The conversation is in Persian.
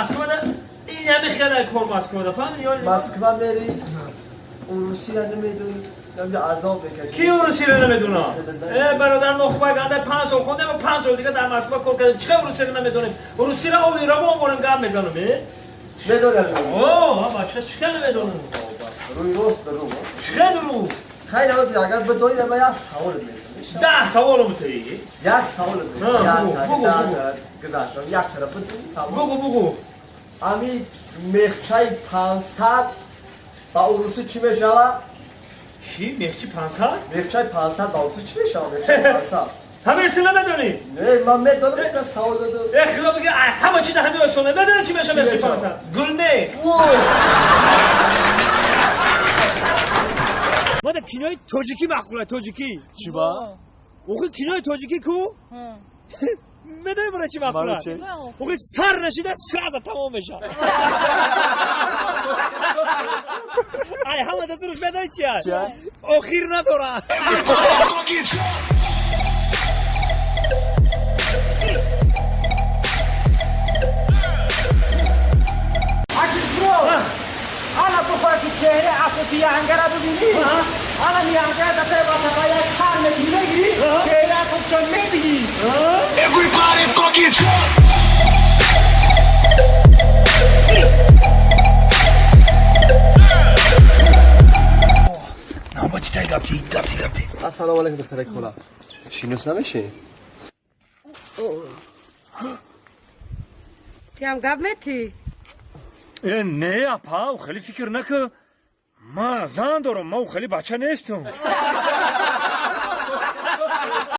مسکو ده این همه خیلی کار مسکو ده فهمی یا مسکو بری روسی را نمیدونی نمیده عذاب بکشی کی روسی رو نمیدونه برادر ما خوبه گنده 5 سال خونده و 5 سال دیگه در مسکو کار کرده چه روسی رو نمیدونیم روسی را اوی را با مورم گم میزنم میدونم اوه بچه چه نمیدونم روی روست درو چه درو خیلی روزی اگر بدونی من یک سوال میکنم 10 سوال بتایی یک سوال میکنم گذاشتم یک طرف بدونی بگو امی مخچای 500 با روسی چی میشود؟ چی؟ مخچی 500؟ مخچای 500 با روسی چی میشود؟ مخچای 500 همه اطلاع نداری؟ نه من میدونم که سوال دادم اخلا بگه همه چی ده همه اصلا نداره چی میشه مخچی 500 گلمه ما در کینای توجیکی مخوله توجیکی چی با؟ اوخی کینای توجیکی کو؟ میدونی برای چی مخوله؟ اوخی سر نشیده سرازه تمام میشه ای همه دست روش میدونی چی هست؟ آخیر نداره حالا بخواه که چهره اساسی هنگه را ببینی حالا می هنگه دفعه با یک خر میگی بگیری چهره اساسشون میبینی Everybody fucking drunk. گپتی السلام علیکم دکتر کولا شینوس نمیشه تیم گپ میتی نه اپا خیلی فکر نکن ما زن دارم ما خیلی بچه نیستم